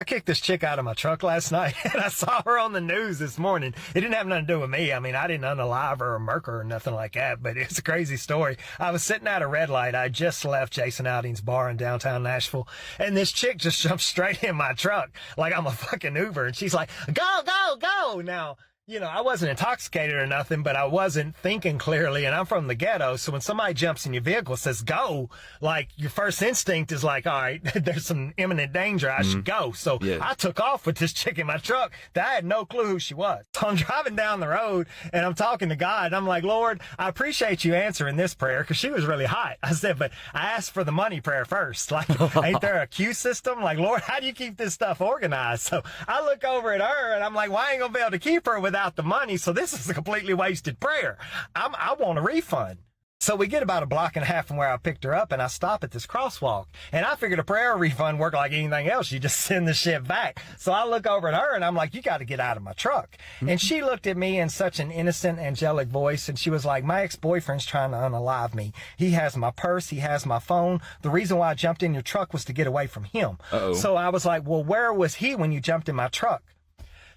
I kicked this chick out of my truck last night, and I saw her on the news this morning. It didn't have nothing to do with me. I mean, I didn't unalive her or murk her or nothing like that, but it's a crazy story. I was sitting at a red light. I just left Jason Outings bar in downtown Nashville, and this chick just jumped straight in my truck like I'm a fucking Uber, and she's like, go, go, go. Now, you know, I wasn't intoxicated or nothing, but I wasn't thinking clearly, and I'm from the ghetto, so when somebody jumps in your vehicle and says go, like, your first instinct is like, all right, there's some imminent danger, I should go. So I took off with this chick in my truck that I had no clue who she was. So I'm driving down the road, and I'm talking to God, and I'm like, Lord, I appreciate you answering this prayer, because she was really hot. I said, but I asked for the money prayer first. Like, ain't there a queue system? Like, Lord, how do you keep this stuff organized? So I look over at her, and I'm like, well, I ain't gonna be able to keep her without the money, so this is a completely wasted prayer. I want a refund. So we get about a block and a half from where I picked her up, and I stop at this crosswalk, and I figured a prayer refund worked like anything else. You just send the shit back. So I look over at her, and I'm like, you got to get out of my truck. And she looked at me in such an innocent, angelic voice, and she was like, my ex-boyfriend's trying to unalive me. He has my purse. He has my phone. The reason why I jumped in your truck was to get away from him. So I was like, well, where was he when you jumped in my truck?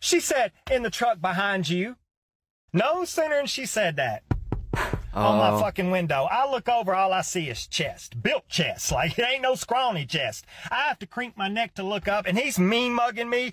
She said, in the truck behind you. No sooner than she said that, on my fucking window, I look over, all I see is chest. Built chest. Like, it ain't no scrawny chest. I have to crink my neck to look up, and he's mean-mugging me.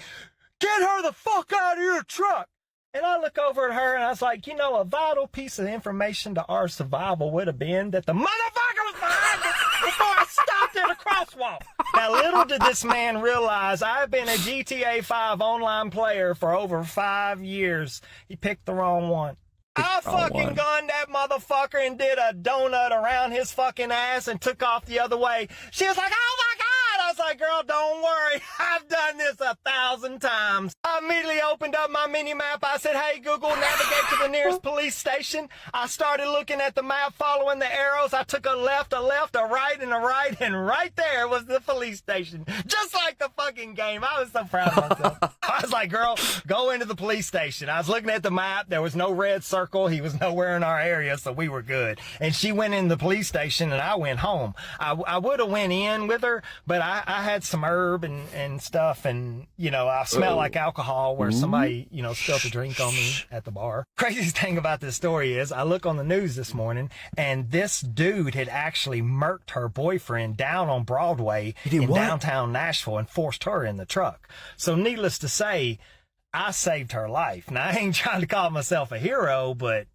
Get her the fuck out of your truck. And I look over at her, and I was like, you know, a vital piece of information to our survival would have been that the motherfucker was behind us before I stopped at a crosswalk. Now, little did this man realize I've been a GTA 5 online player for over 5 years. He picked the wrong one. I fucking gunned that motherfucker and did a donut around his fucking ass and took off the other way. She was like, oh my God. I was like, girl, don't worry. I've done this 1,000 times. I immediately opened up my mini map. I said, hey, Google, navigate to the nearest police station. I started looking at the map, following the arrows. I took a left, a right, and a right, and right there was the police station. Just like the fucking game. I was so proud of myself. I was like, girl, go into the police station. I was looking at the map. There was no red circle. He was nowhere in our area, so we were good. And she went in the police station, and I went home. I would have went in with her, but I had some herb and stuff, and, you know, I smelled like alcohol where somebody, you know, spilled a drink on me at the bar. Craziest thing about this story is I look on the news this morning, and this dude had actually murked her boyfriend down on Broadway in downtown Nashville and forced her in the truck. So needless to say, I saved her life. Now, I ain't trying to call myself a hero, but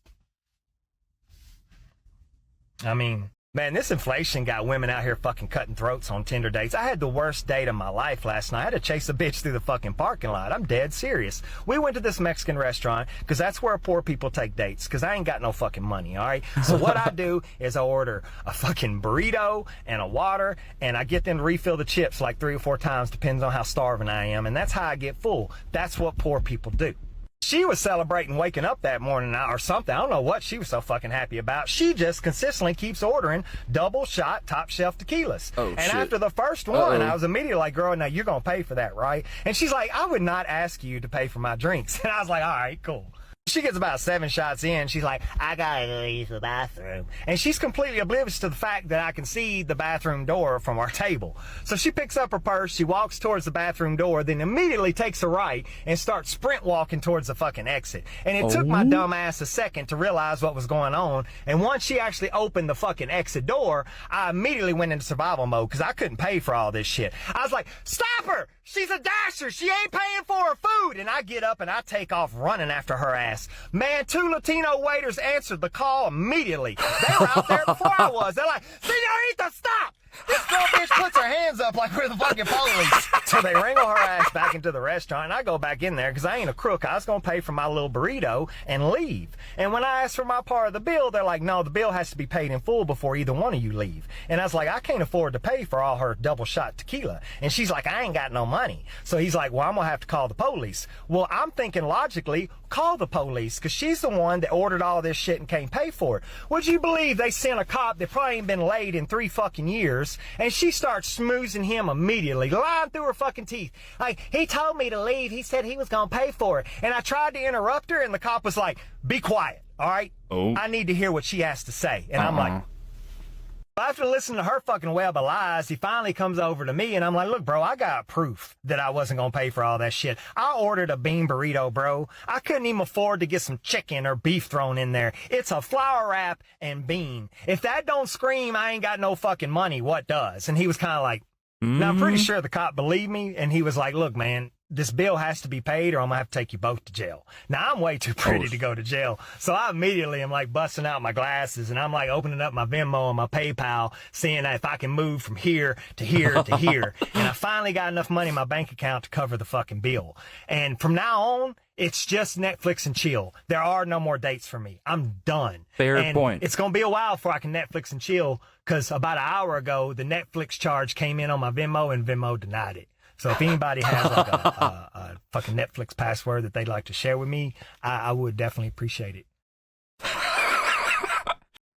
I mean, man, this inflation got women out here fucking cutting throats on Tinder dates. I had the worst date of my life last night. I had to chase a bitch through the fucking parking lot. I'm dead serious. We went to this Mexican restaurant because that's where poor people take dates, because I ain't got no fucking money, all right? So what I do is I order a fucking burrito and a water, and I get them to refill the chips like 3 or 4 times, depends on how starving I am, and that's how I get full. That's what poor people do. She was celebrating waking up that morning or something. I don't know what she was so fucking happy about. She just consistently keeps ordering double shot top shelf tequilas. After the first one, I was immediately like, girl, now you're going to pay for that, right? And she's like, I would not ask you to pay for my drinks. And I was like, all right, cool. She gets about 7 shots in. She's like, I gotta go use the bathroom. And she's completely oblivious to the fact that I can see the bathroom door from our table. So she picks up her purse, she walks towards the bathroom door, then immediately takes a right and starts sprint walking towards the fucking exit. And it took my dumb ass a second to realize what was going on. And once she actually opened the fucking exit door, I immediately went into survival mode because I couldn't pay for all this shit. I was like, stop her! She's a dasher! She ain't paying for her food! And I get up and I take off running after her ass. Man, 2 Latino waiters answered the call immediately. They were out there before I was. They're like, Senorita, stop! This girl bitch puts her hands up like we're the fucking police. So they wrangle her ass back into the restaurant, and I go back in there because I ain't a crook. I was going to pay for my little burrito and leave. And when I asked for my part of the bill, they're like, no, the bill has to be paid in full before either one of you leave. And I was like, I can't afford to pay for all her double shot tequila. And she's like, I ain't got no money. So he's like, well, I'm going to have to call the police. Well, I'm thinking logically, call the police because she's the one that ordered all this shit and can't pay for it. Would you believe they sent a cop that probably ain't been laid in 3 fucking years? And she starts smoozing him immediately, lying through her fucking teeth. Like, he told me to leave. He said he was going to pay for it. And I tried to interrupt her, and the cop was like, be quiet, all right? I need to hear what she has to say. And I'm like, After listening to her fucking web of lies, he finally comes over to me and I'm like, look, bro, I got proof that I wasn't going to pay for all that shit. I ordered a bean burrito, bro. I couldn't even afford to get some chicken or beef thrown in there. It's a flour wrap and bean. If that don't scream, I ain't got no fucking money, what does? And he was kind of like, now I'm pretty sure the cop believed me. And he was like, look, man, this bill has to be paid or I'm going to have to take you both to jail. Now, I'm way too pretty to go to jail. So I immediately am like busting out my glasses and I'm like opening up my Venmo and my PayPal, seeing if I can move from here to here to here. And I finally got enough money in my bank account to cover the fucking bill. And from now on, it's just Netflix and chill. There are no more dates for me. I'm done. Fair point. It's going to be a while before I can Netflix and chill because about an hour ago, the Netflix charge came in on my Venmo and Venmo denied it. So if anybody has like a fucking Netflix password that they'd like to share with me, I would definitely appreciate it.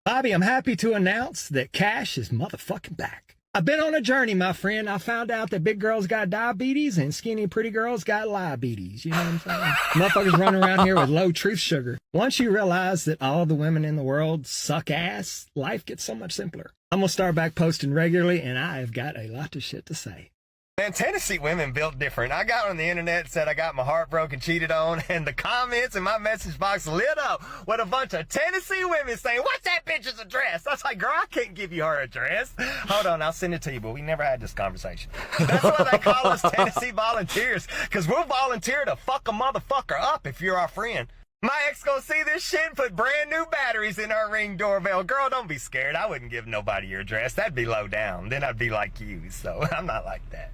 Bobby, I'm happy to announce that Cash is motherfucking back. I've been on a journey, my friend. I found out that big girls got diabetes and skinny pretty girls got liabetes. You know what I'm saying? Motherfuckers running around here with low truth sugar. Once you realize that all the women in the world suck ass, life gets so much simpler. I'm going to start back posting regularly, and I have got a lot of shit to say. Man, Tennessee women built different. I got on the internet and said I got my heart broken, cheated on, and the comments in my message box lit up with a bunch of Tennessee women saying, what's that bitch's address? I was like, girl, I can't give you her address. Hold on, I'll send it to you, but we never had this conversation. That's why they call us Tennessee volunteers, because we'll volunteer to fuck a motherfucker up if you're our friend. My ex gonna see this shit and put brand new batteries in her Ring doorbell. Girl, don't be scared. I wouldn't give nobody your address. That'd be low down. Then I'd be like you. So I'm not like that.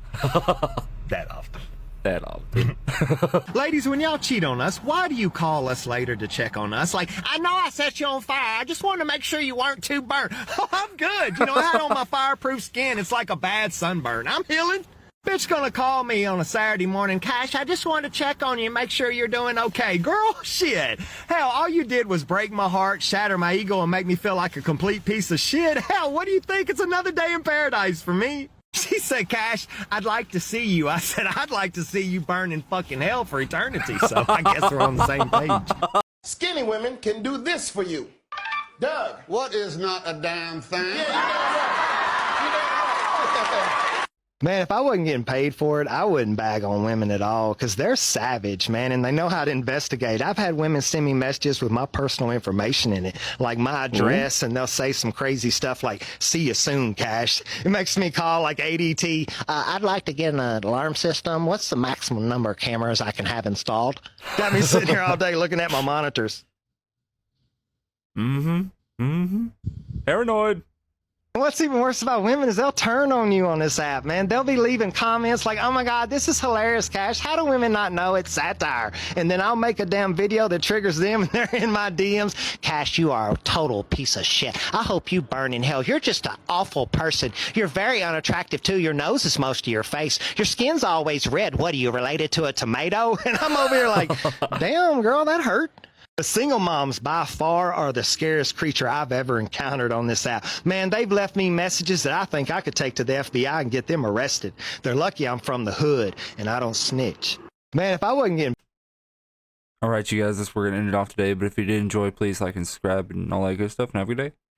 That often. That often. Ladies, when y'all cheat on us, why do you call us later to check on us? Like, I know I set you on fire. I just wanted to make sure you weren't too burnt. Oh, I'm good. You know, I had on my fireproof skin. It's like a bad sunburn. I'm healing. Bitch gonna call me on a Saturday morning, Cash, I just wanted to check on you and make sure you're doing okay. Girl, shit. Hell, all you did was break my heart, shatter my ego, and make me feel like a complete piece of shit. Hell, what do you think? It's another day in paradise for me. She said, Cash, I'd like to see you. I said, I'd like to see you burn in fucking hell for eternity. So I guess we're on the same page. Skinny women can do this for you. Doug. What is not a damn thing? Man, if I wasn't getting paid for it, I wouldn't bag on women at all because they're savage, man, and they know how to investigate. I've had women send me messages with my personal information in it, like my address, and they'll say some crazy stuff like, see you soon, Cash. It makes me call like ADT. I'd like to get an alarm system. What's the maximum number of cameras I can have installed? Got me sitting here all day looking at my monitors. Paranoid. What's even worse about women is they'll turn on you on this app, man. They'll be leaving comments like, oh my God, this is hilarious, Cash. How do women not know it's satire? And then I'll make a damn video that triggers them and they're in my DMs. Cash, you are a total piece of shit. I hope you burn in hell. You're just an awful person. You're very unattractive too. Your nose is most of your face. Your skin's always red. What, are you related to a tomato? And I'm over here like, damn, girl, that hurt. The single moms by far are the scariest creature I've ever encountered on this app. Man, they've left me messages that I think I could take to the FBI and get them arrested. They're lucky I'm from the hood and I don't snitch. Man, if I wasn't getting... All right, you guys, we're going to end it off today. But if you did enjoy, please like and subscribe and all that good stuff. And have a good day.